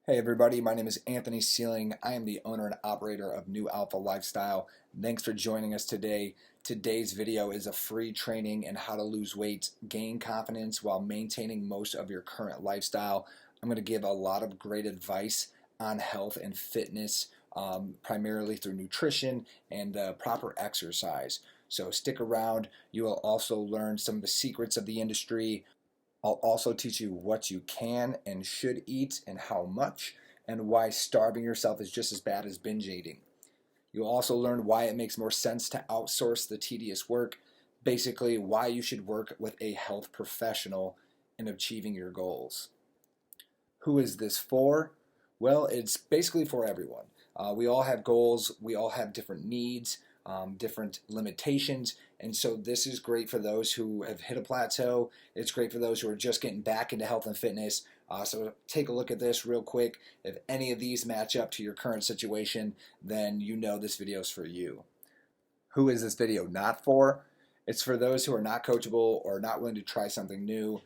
Hey everybody, my name is Anthony Sealing. I am the owner and operator of New Alpha Lifestyle. Thanks for joining us today. Today's video is a free training in how to lose weight, gain confidence while maintaining most of your current lifestyle. I'm going to give a lot of great advice on health and fitness, primarily through nutrition and proper exercise. So stick around. You will also learn some of the secrets of the industry. I'll also teach you what you can and should eat and how much, and why starving yourself is just as bad as binge eating. You'll also learn why it makes more sense to outsource the tedious work, basically why you should work with a health professional in achieving your goals. Who is this for? Well, it's basically for everyone. We all have goals, we all have different needs, different limitations, and so this is great for those who have hit a plateau. It's great for those who are just getting back into health and fitness. So take a look at this real quick. If any of these match up to your current situation, then you know this video is for you. Who is this video not for? It's for those who are not coachable or not willing to try something new,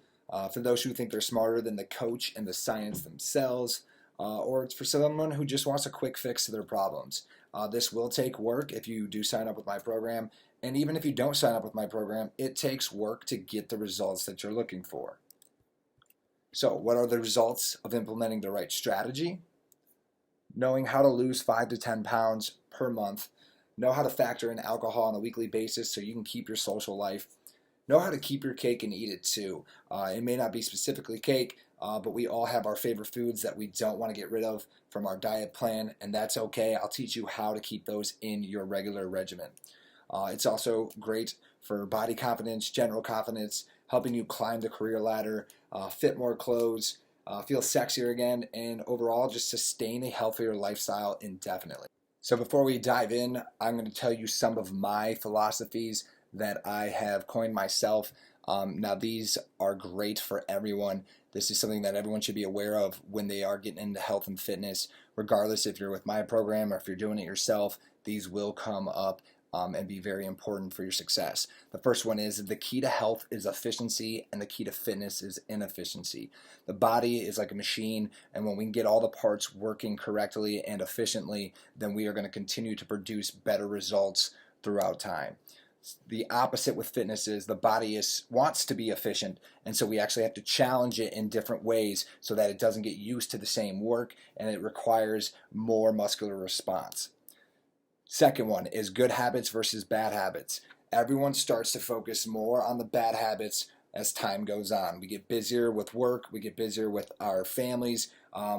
for those who think they're smarter than the coach and the science themselves, or it's for someone who just wants a quick fix to their problems. This will take work if you do sign up with my program, and even if you don't sign up with my program, it takes work to get the results that you're looking for. So what are the results of implementing the right strategy? Knowing how to lose 5 to 10 pounds per month, know how to factor in alcohol on a weekly basis so you can keep your social life, know how to keep your cake and eat it too. It may not be specifically cake, but we all have our favorite foods that we don't want to get rid of from our diet plan, and that's okay. I'll teach you how to keep those in your regular regimen. It's also great for body confidence, general confidence, helping you climb the career ladder, fit more clothes, feel sexier again, and overall just sustain a healthier lifestyle indefinitely. So before we dive in, I'm going to tell you some of my philosophies that I have coined myself. Now these are great for everyone. This is something that everyone should be aware of when they are getting into health and fitness, regardless if you're with my program or if you're doing it yourself. These will come up and be very important for your success. The first one is the key to health is efficiency, and the key to fitness is inefficiency. The body is like a machine, and when we can get all the parts working correctly and efficiently, then we are going to continue to produce better results throughout time. The opposite with fitness is the body wants to be efficient, and so we actually have to challenge it in different ways so that it doesn't get used to the same work and it requires more muscular response. Second one is good habits versus bad habits. Everyone starts to focus more on the bad habits as time goes on. We get busier with work, we get busier with our families,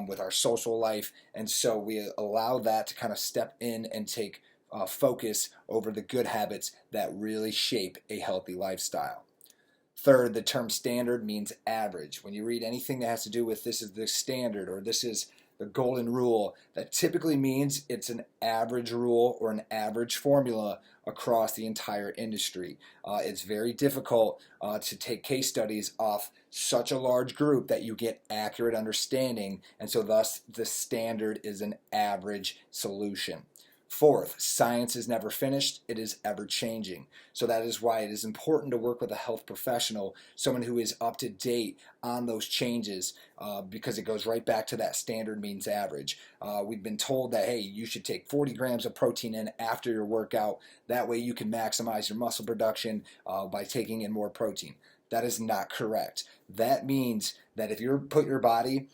with our social life, and so we allow that to kind of step in and take focus over the good habits that really shape a healthy lifestyle. Third, the term standard means average. When you read anything that has to do with this is the standard or this is the golden rule, that typically means it's an average rule or an average formula across the entire industry. It's very difficult to take case studies off such a large group that you get accurate understanding, and so thus the standard is an average solution. Fourth, science is never finished, it is ever changing. So that is why it is important to work with a health professional, someone who is up to date on those changes, because it goes right back to that standard means average. We've been told that, hey, you should take 40 grams of protein in after your workout. That way you can maximize your muscle production by taking in more protein. That is not correct. That means that if you put your body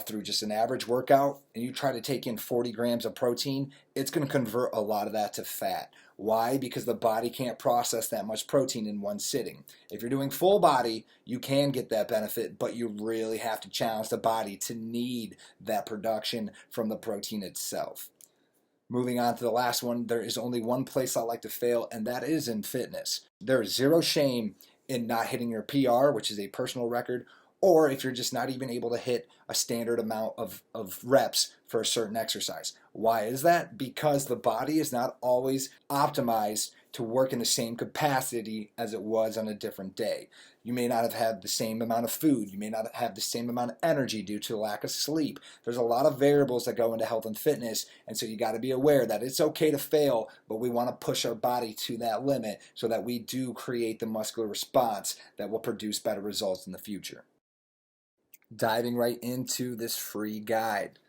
through just an average workout and you try to take in 40 grams of protein, it's going to convert a lot of that to fat. Why? Because the body can't process that much protein in one sitting. If you're doing full body, you can get that benefit, but you really have to challenge the body to need that production from the protein itself. Moving on to the last one, there is only one place I like to fail, and that is in fitness. There is zero shame in not hitting your PR, which is a personal record, or if you're just not even able to hit a standard amount of reps for a certain exercise. Why is that? Because the body is not always optimized to work in the same capacity as it was on a different day. You may not have had the same amount of food. You may not have the same amount of energy due to lack of sleep. There's a lot of variables that go into health and fitness, and so you got to be aware that it's okay to fail, but we want to push our body to that limit so that we do create the muscular response that will produce better results in the future. Diving right into this free guide.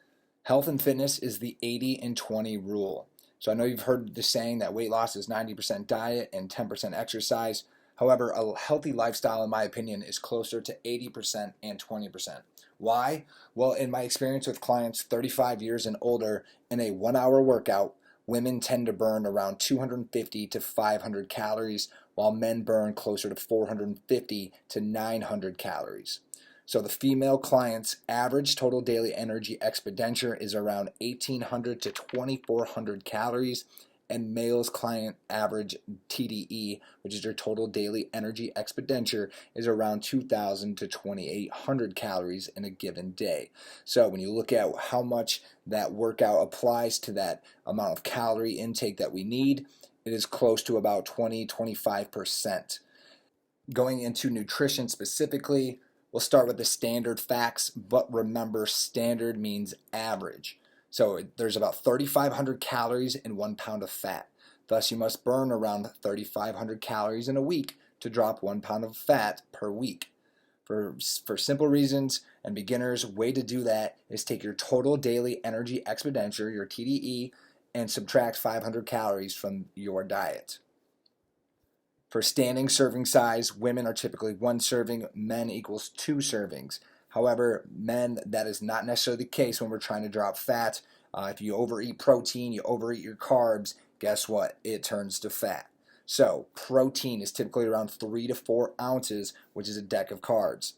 Health and fitness is the 80 and 20 rule. So I know you've heard the saying that weight loss is 90% diet and 10% exercise. However, a healthy lifestyle, in my opinion, is closer to 80% and 20%. Why? Well, in my experience with clients 35 years and older, in a 1 hour workout, women tend to burn around 250 to 500 calories, while men burn closer to 450 to 900 calories. So the female client's average total daily energy expenditure is around 1,800 to 2,400 calories, and male's client average TDE, which is your total daily energy expenditure, is around 2,000 to 2,800 calories in a given day. So when you look at how much that workout applies to that amount of calorie intake that we need, it is close to about 20-25%. Going into nutrition specifically, we'll start with the standard facts, but remember, standard means average. So there's about 3,500 calories in 1 pound of fat. Thus, you must burn around 3,500 calories in a week to drop 1 pound of fat per week. For simple reasons and beginners, way to do that is take your total daily energy expenditure, your TDE, and subtract 500 calories from your diet. For standing serving size, women are typically 1 serving, men equals 2 servings. However, men, that is not necessarily the case when we're trying to drop fat. If you overeat protein, you overeat your carbs, guess what? It turns to fat. So protein is typically around 3 to 4 ounces, which is a deck of cards.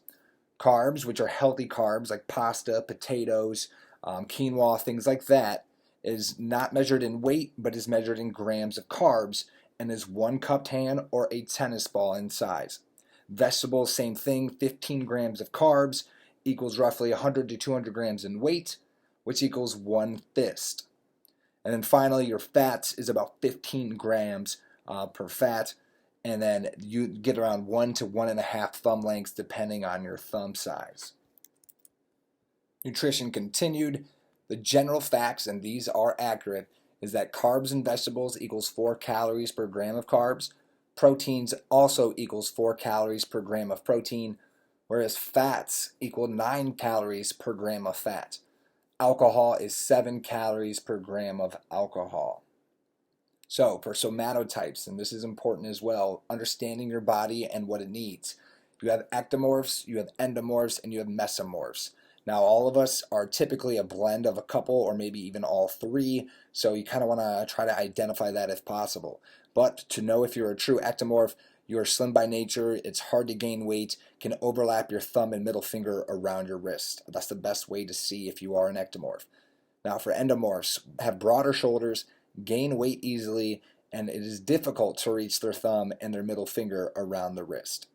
Carbs, which are healthy carbs like pasta, potatoes, quinoa, things like that, is not measured in weight, but is measured in grams of carbs, and is 1 cupped hand or a tennis ball in size. Vegetables, same thing, 15 grams of carbs equals roughly 100 to 200 grams in weight, which equals 1 fist. And then finally, your fats is about 15 grams per fat, and then you get around 1 to 1.5 thumb lengths depending on your thumb size. Nutrition continued. The general facts, and these are accurate, is that carbs and vegetables equals 4 calories per gram of carbs. Proteins also equals 4 calories per gram of protein, whereas fats equal 9 calories per gram of fat. Alcohol is 7 calories per gram of alcohol. So for somatotypes, and this is important as well, understanding your body and what it needs. You have ectomorphs, you have endomorphs, and you have mesomorphs. Now, all of us are typically a blend of a couple or maybe even all three, so you kind of want to try to identify that if possible. But to know if you're a true ectomorph, you are slim by nature, it's hard to gain weight, can overlap your thumb and middle finger around your wrist. That's the best way to see if you are an ectomorph. Now, for endomorphs, have broader shoulders, gain weight easily, and it is difficult to reach their thumb and their middle finger around the wrist.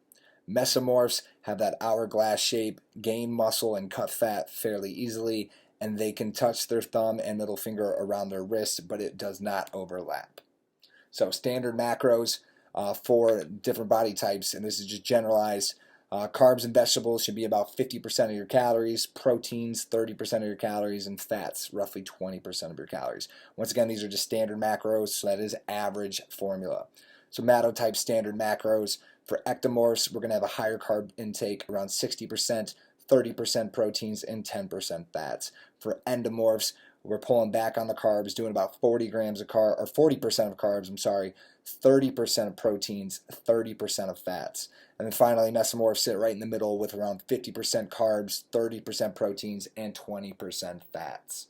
Mesomorphs have that hourglass shape, gain muscle and cut fat fairly easily, and they can touch their thumb and middle finger around their wrist, but it does not overlap. So standard macros for different body types, and this is just generalized. Carbs and vegetables should be about 50% of your calories, proteins 30% of your calories, and fats roughly 20% of your calories. Once again, these are just standard macros, so that is average formula. Somatotype standard macros. For ectomorphs, we're going to have a higher carb intake, around 60%, 30% proteins, and 10% fats. For endomorphs, we're pulling back on the carbs, doing about 40 grams of carb, or 40% of carbs, 30% of proteins, 30% of fats. And then finally, mesomorphs sit right in the middle with around 50% carbs, 30% proteins, and 20% fats.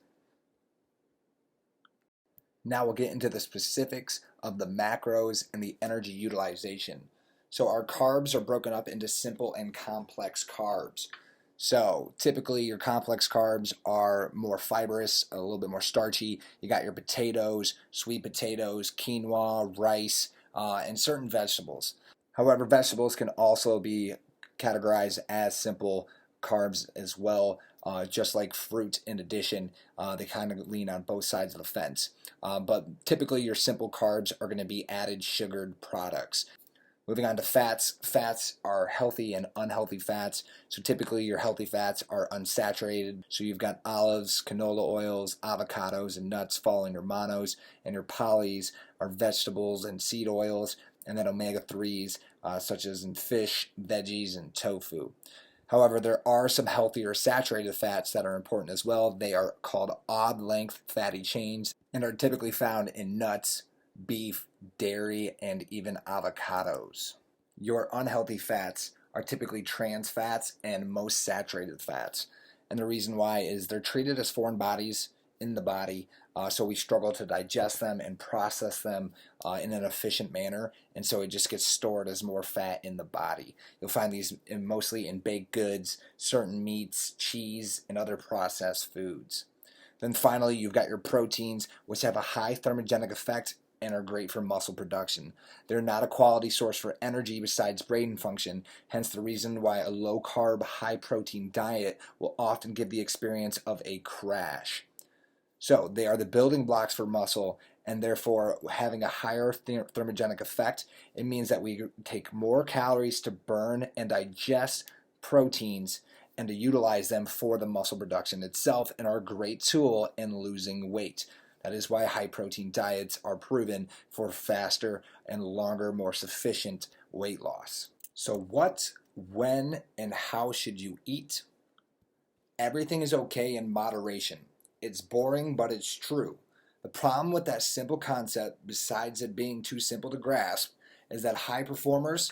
Now we'll get into the specifics of the macros and the energy utilization. So our carbs are broken up into simple and complex carbs. So typically your complex carbs are more fibrous, a little bit more starchy. You got your potatoes, sweet potatoes, quinoa, rice, and certain vegetables. However, vegetables can also be categorized as simple carbs as well, just like fruit in addition. They kind of lean on both sides of the fence. But typically your simple carbs are going to be added sugared products. Moving on to fats. Fats are healthy and unhealthy fats. So typically your healthy fats are unsaturated. So you've got olives, canola oils, avocados, and nuts fall in your monos. And your polys are vegetables and seed oils. And then omega-3s such as in fish, veggies, and tofu. However, there are some healthier saturated fats that are important as well. They are called odd length fatty chains and are typically found in nuts, beef, dairy, and even avocados. Your unhealthy fats are typically trans fats and most saturated fats. And the reason why is they're treated as foreign bodies in the body, so we struggle to digest them and process them in an efficient manner, and so it just gets stored as more fat in the body. You'll find these mostly in baked goods, certain meats, cheese, and other processed foods. Then finally, you've got your proteins, which have a high thermogenic effect and are great for muscle production. They're not a quality source for energy besides brain function, hence the reason why a low-carb, high-protein diet will often give the experience of a crash. So they are the building blocks for muscle, and therefore having a higher thermogenic effect, it means that we take more calories to burn and digest proteins and to utilize them for the muscle production itself, and are a great tool in losing weight. That is why high protein diets are proven for faster and longer, more sufficient weight loss. So what, when, and how should you eat? Everything is okay in moderation. It's boring, but it's true. The problem with that simple concept, besides it being too simple to grasp, is that high performers,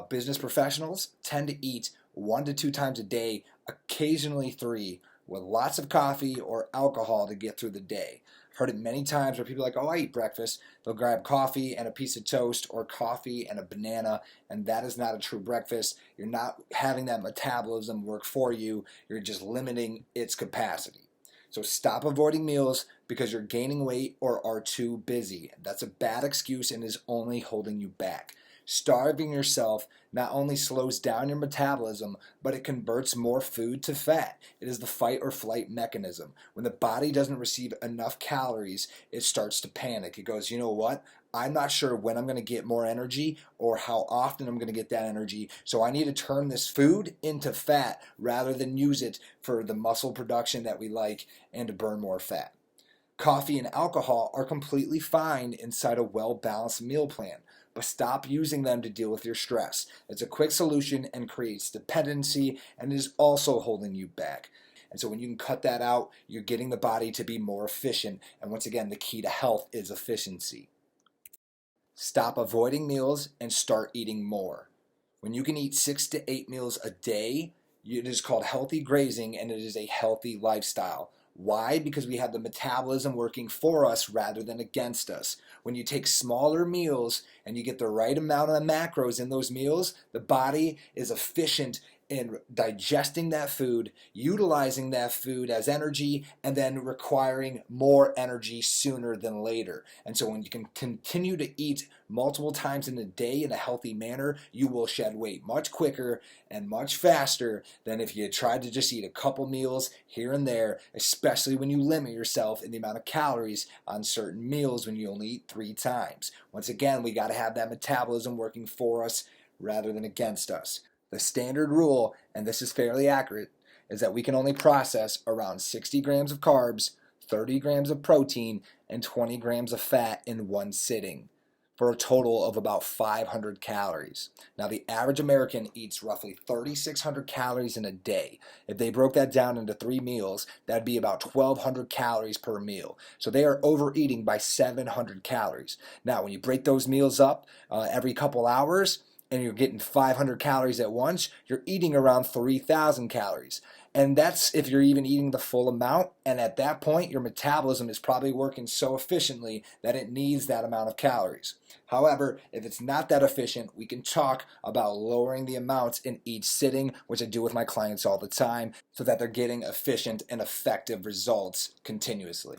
business professionals, tend to eat 1 to 2 times a day, occasionally 3, with lots of coffee or alcohol to get through the day. I've heard it many times where people are like, oh, I eat breakfast. They'll grab coffee and a piece of toast, or coffee and a banana, and that is not a true breakfast. You're not having that metabolism work for you. You're just limiting its capacity. So stop avoiding meals because you're gaining weight or are too busy. That's a bad excuse and is only holding you back. Starving yourself not only slows down your metabolism, but it converts more food to fat. It is the fight or flight mechanism. When the body doesn't receive enough calories, it starts to panic. It goes, you know what? I'm not sure when I'm going to get more energy or how often I'm going to get that energy, so I need to turn this food into fat rather than use it for the muscle production that we like and to burn more fat. Coffee and alcohol are completely fine inside a well-balanced meal plan, but stop using them to deal with your stress. It's a quick solution and creates dependency, and is also holding you back. And so when you can cut that out, you're getting the body to be more efficient. And once again, the key to health is efficiency. Stop avoiding meals and start eating more. When you can eat 6 to 8 meals a day, it is called healthy grazing, and it is a healthy lifestyle. Why? Because we have the metabolism working for us rather than against us. When you take smaller meals and you get the right amount of macros in those meals, the body is efficient in digesting that food, utilizing that food as energy, and then requiring more energy sooner than later. And so when you can continue to eat multiple times in a day in a healthy manner, you will shed weight much quicker and much faster than if you tried to just eat a couple meals here and there, especially when you limit yourself in the amount of calories on certain meals when you only eat 3 times. Once again, we got to have that metabolism working for us rather than against us. The standard rule, and this is fairly accurate, is that we can only process around 60 grams of carbs, 30 grams of protein, and 20 grams of fat in one sitting, for a total of about 500 calories. Now, the average American eats roughly 3,600 calories in a day. If they broke that down into 3 meals, that'd be about 1,200 calories per meal. So they are overeating by 700 calories. Now, when you break those meals up every couple hours, and you're getting 500 calories at once, you're eating around 3,000 calories. And that's if you're even eating the full amount. And at that point, your metabolism is probably working so efficiently that it needs that amount of calories. However, if it's not that efficient, we can talk about lowering the amounts in each sitting, which I do with my clients all the time, so that they're getting efficient and effective results continuously.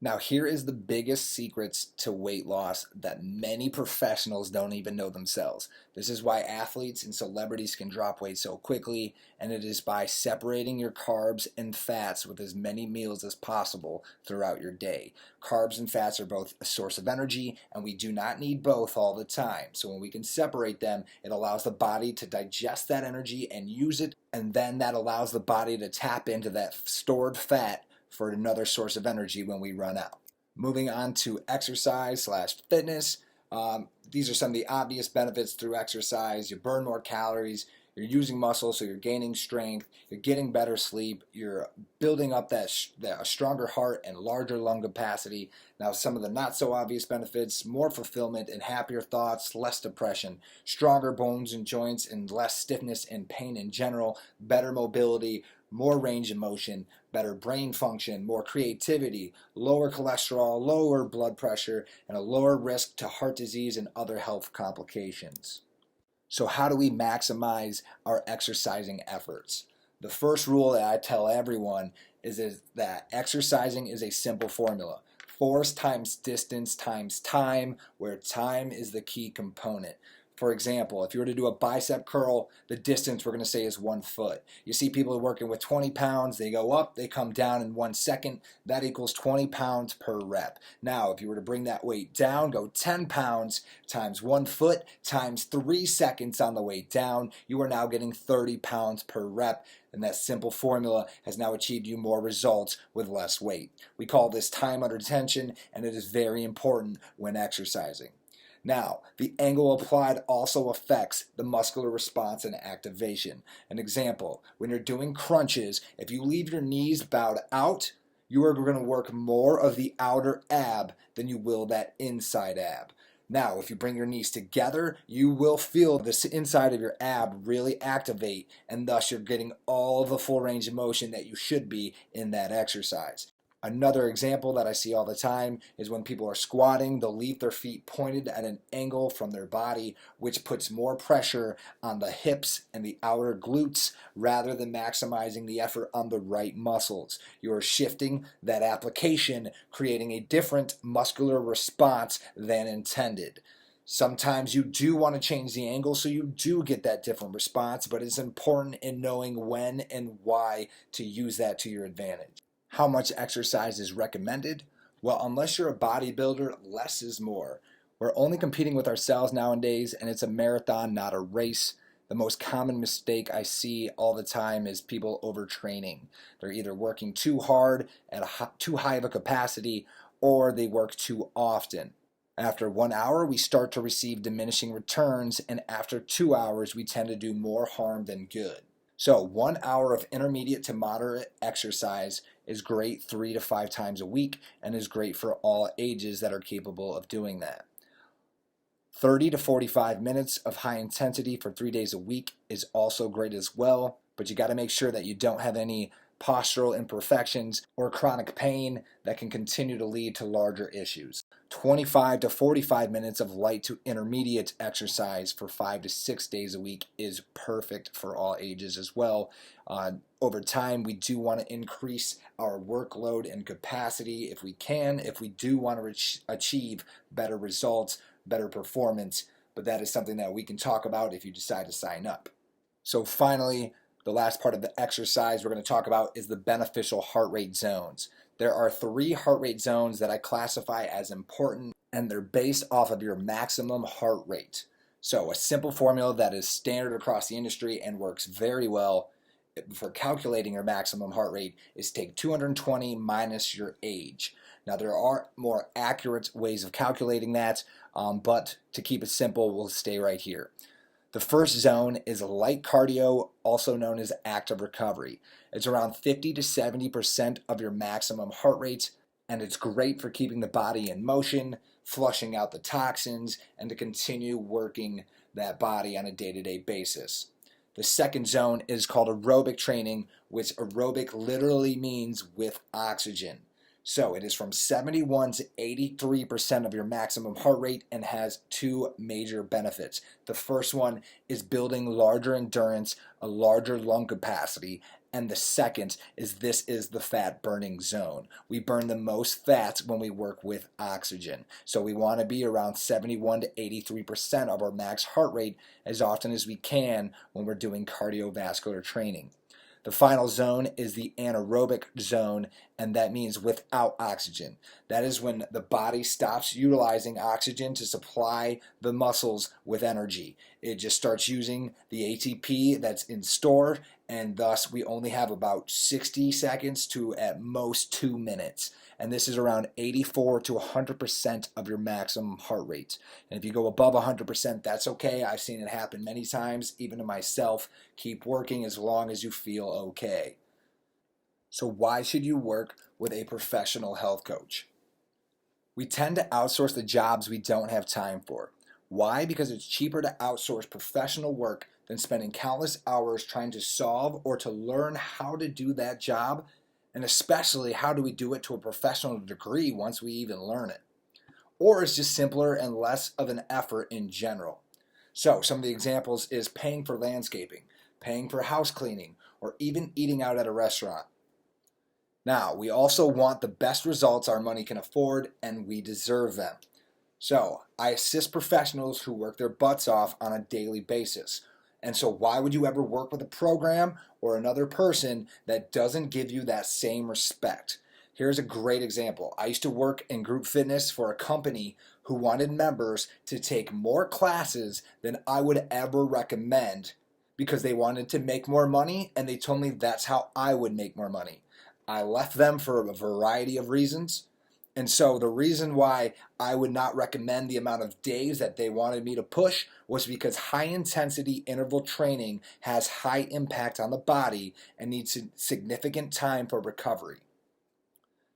Now, here is the biggest secrets to weight loss that many professionals don't even know themselves. This is why athletes and celebrities can drop weight so quickly, and it is by separating your carbs and fats with as many meals as possible throughout your day. Carbs and fats are both a source of energy, and we do not need both all the time. So when we can separate them, it allows the body to digest that energy and use it, and then that allows the body to tap into that stored fat for another source of energy when we run out. Moving on to exercise/fitness. These are some of the obvious benefits through exercise. You burn more calories, You're using muscle, so you're gaining strength, you're getting better sleep, you're building up that a stronger heart and larger lung capacity. Now, some of the not so obvious benefits: more fulfillment and happier thoughts, less depression, stronger bones and joints and less stiffness and pain in general, better mobility, more range of motion, better brain function, more creativity, lower cholesterol, lower blood pressure, and a lower risk to heart disease and other health complications. So how do we maximize our exercising efforts? The first rule that I tell everyone is that exercising is a simple formula. Force times distance times time, where time is the key component. For example, if you were to do a bicep curl, the distance we're going to say is 1 foot. You see people working with 20 pounds, they go up, they come down in 1 second. That equals 20 pounds per rep. Now, if you were to bring that weight down, go 10 pounds times 1 foot times 3 seconds on the way down, you are now getting 30 pounds per rep. And that simple formula has now achieved you more results with less weight. We call this time under tension, and it is very important when exercising. Now, the angle applied also affects the muscular response and activation. An example, when you're doing crunches, if you leave your knees bowed out, you are going to work more of the outer ab than you will that inside ab. Now, if you bring your knees together, you will feel the inside of your ab really activate, and thus you're getting all the full range of motion that you should be in that exercise. Another example that I see all the time is when people are squatting, they'll leave their feet pointed at an angle from their body, which puts more pressure on the hips and the outer glutes rather than maximizing the effort on the right muscles. You are shifting that application, creating a different muscular response than intended. Sometimes you do want to change the angle so you do get that different response, but it's important in knowing when and why to use that to your advantage. How much exercise is recommended? Well, unless you're a bodybuilder, less is more. We're only competing with ourselves nowadays, and it's a marathon, not a race. The most common mistake I see all the time is people overtraining. They're either working too hard at too high of a capacity, or they work too often. After 1 hour, we start to receive diminishing returns, and after 2 hours, we tend to do more harm than good. So 1 hour of intermediate to moderate exercise is great 3 to 5 times a week and is great for all ages that are capable of doing that. 30 to 45 minutes of high intensity for 3 days a week is also great as well, but you got to make sure that you don't have any postural imperfections or chronic pain that can continue to lead to larger issues. 25 to 45 minutes of light to intermediate exercise for 5 to 6 days a week is perfect for all ages as well. Over time, we do want to increase our workload and capacity if we can, if we do want to achieve better results, better performance, but that is something that we can talk about if you decide to sign up. So finally, the last part of the exercise we're going to talk about is the beneficial heart rate zones. There are 3 heart rate zones that I classify as important, and they're based off of your maximum heart rate. So a simple formula that is standard across the industry and works very well for calculating your maximum heart rate is take 220 minus your age. Now, there are more accurate ways of calculating that, but to keep it simple, we'll stay right here. The first zone is light cardio, also known as active recovery. It's around 50 to 70% of your maximum heart rate, and it's great for keeping the body in motion, flushing out the toxins, and to continue working that body on a day-to-day basis. The second zone is called aerobic training, which aerobic literally means with oxygen. So it is from 71 to 83% of your maximum heart rate and has 2 major benefits. The first one is building larger endurance, a larger lung capacity, and the second is this is the fat burning zone. We burn the most fat when we work with oxygen. So we want to be around 71 to 83% of our max heart rate as often as we can when we're doing cardiovascular training. The final zone is the anaerobic zone, and that means without oxygen. That is when the body stops utilizing oxygen to supply the muscles with energy. It just starts using the ATP that's in store, and thus we only have about 60 seconds to at most 2 minutes. And this is around 84 to 100% of your maximum heart rate. And if you go above 100%, that's okay. I've seen it happen many times, even to myself. Keep working as long as you feel okay. So why should you work with a professional health coach? We tend to outsource the jobs we don't have time for. Why? Because it's cheaper to outsource professional work than spending countless hours trying to solve or to learn how to do that job, and especially how do we do it to a professional degree once we even learn it. Or it's just simpler and less of an effort in general. So some of the examples is paying for landscaping, paying for house cleaning, or even eating out at a restaurant. Now, we also want the best results our money can afford, and we deserve them. So, I assist professionals who work their butts off on a daily basis. And so why would you ever work with a program or another person that doesn't give you that same respect? Here's a great example. I used to work in group fitness for a company who wanted members to take more classes than I would ever recommend because they wanted to make more money, and they told me that's how I would make more money. I left them for a variety of reasons. And so the reason why I would not recommend the amount of days that they wanted me to push was because high intensity interval training has high impact on the body and needs significant time for recovery.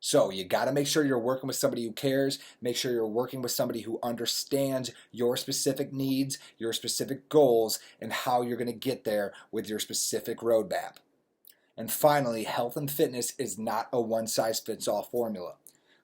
So you got to make sure you're working with somebody who cares. Make sure you're working with somebody who understands your specific needs, your specific goals, and how you're going to get there with your specific roadmap. And finally, health and fitness is not a one-size-fits-all formula.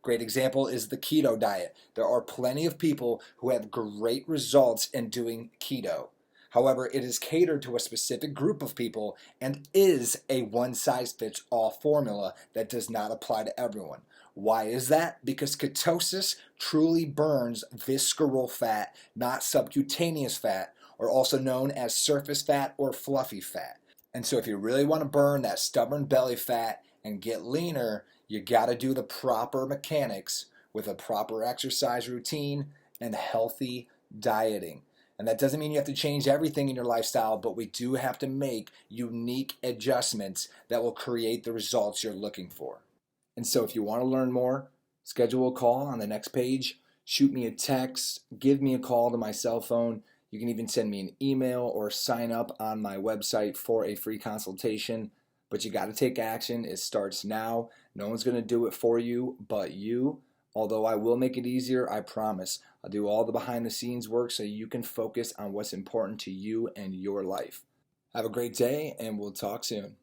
Great example is the keto diet. There are plenty of people who have great results in doing keto. However, it is catered to a specific group of people and is a one-size-fits-all formula that does not apply to everyone. Why is that? Because ketosis truly burns visceral fat, not subcutaneous fat, or also known as surface fat or fluffy fat. And so if you really want to burn that stubborn belly fat and get leaner, you got to do the proper mechanics with a proper exercise routine and healthy dieting. And that doesn't mean you have to change everything in your lifestyle, but we do have to make unique adjustments that will create the results you're looking for. And so if you want to learn more, schedule a call on the next page, shoot me a text, give me a call to my cell phone. You can even send me an email or sign up on my website for a free consultation. But you got to take action. It starts now. No one's going to do it for you but you. Although I will make it easier, I promise. I'll do all the behind the scenes work so you can focus on what's important to you and your life. Have a great day, and we'll talk soon.